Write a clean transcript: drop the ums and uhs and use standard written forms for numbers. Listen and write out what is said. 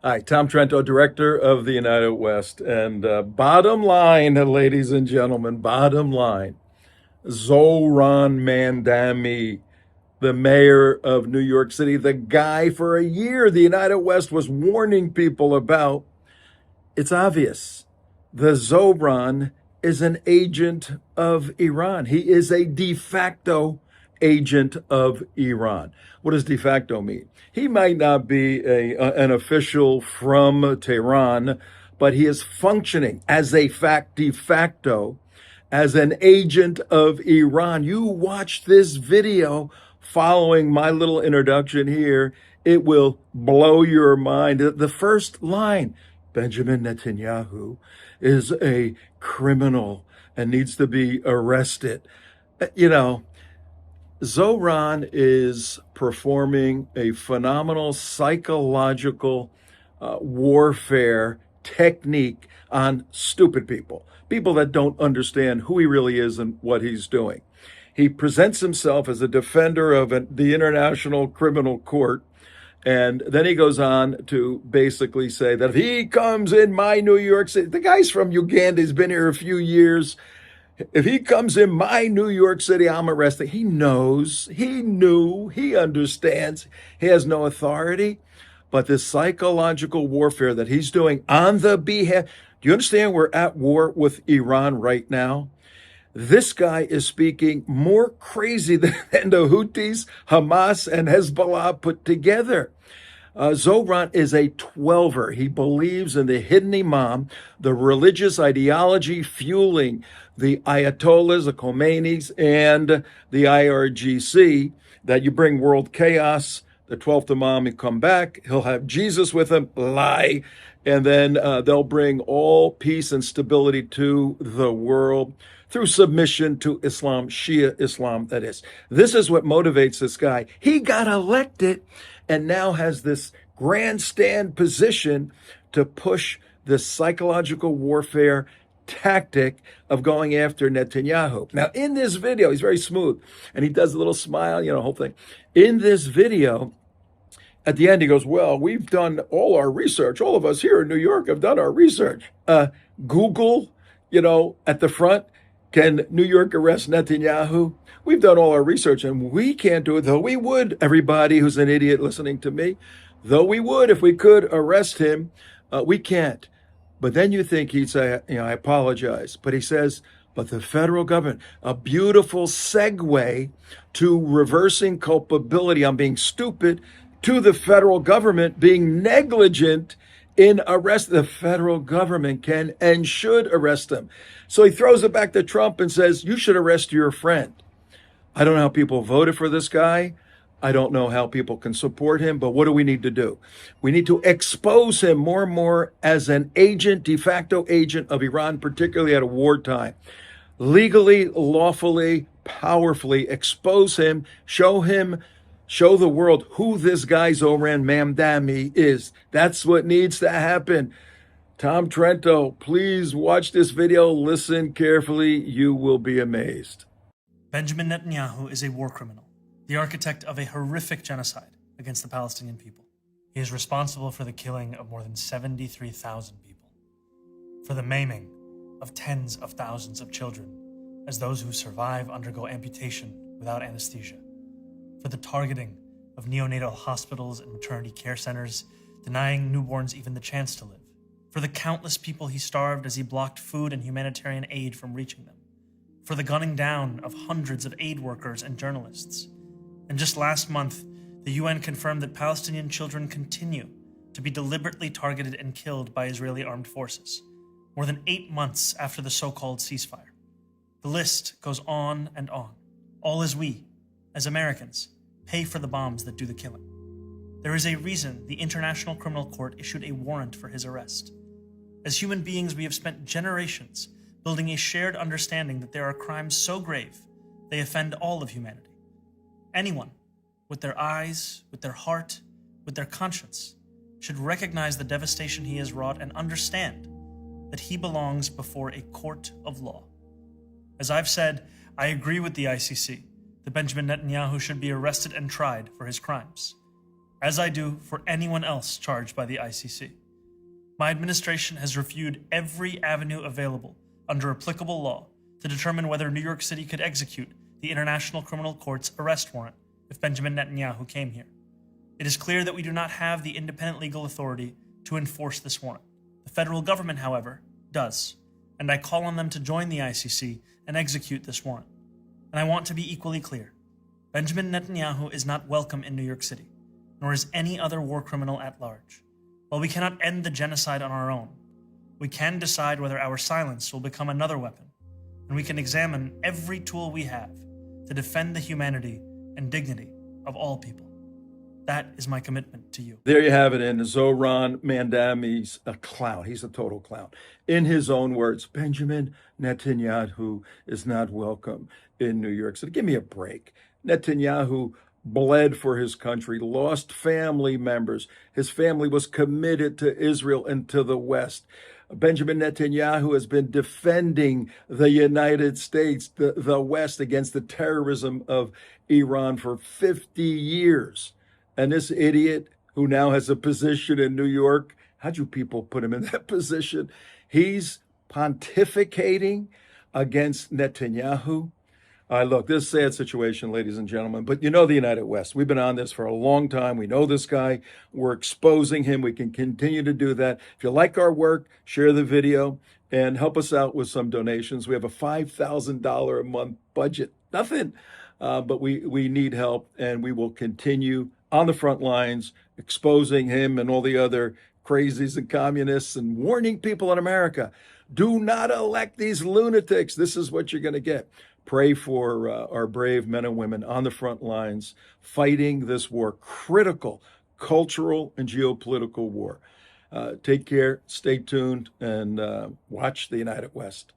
Hi, Tom Trento, director of the United West. And bottom line, ladies and gentlemen, bottom line, Zohran Mamdani, the mayor of New York City, the guy for a year the United West was warning people about. It's obvious. The Zohran is an agent of Iran. He is a de facto agent of Iran. What does de facto mean? He might not be an official from Tehran, but he is functioning as a de facto, as an agent of Iran. You watch this video following my little introduction here, it will blow your mind. The first line, Benjamin Netanyahu is a criminal and needs to be arrested. You know, Zohran is performing a phenomenal psychological warfare technique on stupid people, people that don't understand who he really is and what he's doing. He presents himself as a defender of the International Criminal Court. And then he goes on to basically say that if he comes in my New York City, the guy's from Uganda, he's been here a few years. If he comes in my New York City, I'm arresting. He knows, he knew, he understands. He has no authority. But this psychological warfare that he's doing on the behalf, do you understand we're at war with Iran right now? This guy is speaking more crazy than the Houthis, Hamas, and Hezbollah put together. Zohran is a 12er. He believes in the hidden imam, the religious ideology fueling the Ayatollahs, the Khomeinis, and the IRGC, that you bring world chaos. The 12th imam will come back. He'll have Jesus with him. Lie. And then they'll bring all peace and stability to the world through submission to Islam, Shi'a Islam, that is. This is what motivates this guy. He got elected and now has this grandstand position to push this psychological warfare tactic of going after Netanyahu. Now, in this video, he's very smooth, and he does a little smile, whole thing. In this video, at the end, he goes, well, we've done all our research. All of us here in New York have done our research. Google, at the front, can New York arrest Netanyahu? We've done all our research and we can't do it, though we would, everybody who's an idiot listening to me, though we would if we could arrest him, we can't. But then you think he'd say, I apologize. But he says, but the federal government, a beautiful segue to reversing culpability on being stupid to the federal government being negligent in arrest. The federal government can and should arrest them. So he throws it back to Trump and says, you should arrest your friend. I don't know how people voted for this guy. I don't know how people can support him, but what do we need to do? We need to expose him more and more as an agent, de facto agent of Iran, particularly at a wartime. Legally, lawfully, powerfully expose him, show the world who this guy Zohran Mamdani is. That's what needs to happen. Tom Trento, please watch this video, listen carefully, you will be amazed. Benjamin Netanyahu is a war criminal, the architect of a horrific genocide against the Palestinian people. He is responsible for the killing of more than 73,000 people, for the maiming of tens of thousands of children as those who survive undergo amputation without anesthesia, for the targeting of neonatal hospitals and maternity care centers, denying newborns even the chance to live, for the countless people he starved as he blocked food and humanitarian aid from reaching them, for the gunning down of hundreds of aid workers and journalists. And just last month, the UN confirmed that Palestinian children continue to be deliberately targeted and killed by Israeli armed forces, more than 8 months after the so-called ceasefire. The list goes on and on, all as we, as Americans, pay for the bombs that do the killing. There is a reason the International Criminal Court issued a warrant for his arrest. As human beings, we have spent generations building a shared understanding that there are crimes so grave they offend all of humanity. Anyone, with their eyes, with their heart, with their conscience, should recognize the devastation he has wrought and understand that he belongs before a court of law. As I've said, I agree with the ICC that Benjamin Netanyahu should be arrested and tried for his crimes. as I do for anyone else charged by the ICC. My administration has reviewed every avenue available under applicable law to determine whether New York City could execute the International Criminal Court's arrest warrant if Benjamin Netanyahu came here. It is clear that we do not have the independent legal authority to enforce this warrant. The federal government, however, does, and I call on them to join the ICC and execute this warrant. And I want to be equally clear. Benjamin Netanyahu is not welcome in New York City, nor is any other war criminal at large. While we cannot end the genocide on our own, we can decide whether our silence will become another weapon, and we can examine every tool we have to defend the humanity and dignity of all people. That is my commitment to you. There you have it. And Zohran Mamdani's a clown. He's a total clown. In his own words, Benjamin Netanyahu is not welcome in New York City. Give me a break. Netanyahu bled for his country, lost family members. His family was committed to Israel and to the West. Benjamin Netanyahu has been defending the United States, the West, against the terrorism of Iran for 50 years. And this idiot who now has a position in New York, how'd you people put him in that position? He's pontificating against Netanyahu. Look, this is a sad situation, ladies and gentlemen, but you know the United West. We've been on this for a long time. We know this guy. We're exposing him. We can continue to do that. If you like our work, share the video and help us out with some donations. We have a $5,000 a month budget. Nothing, but we need help, and we will continue on the front lines, exposing him and all the other crazies and communists and warning people in America, do not elect these lunatics. This is what you're going to get. Pray for our brave men and women on the front lines fighting this war, critical cultural and geopolitical war. Take care, stay tuned, and watch the United West.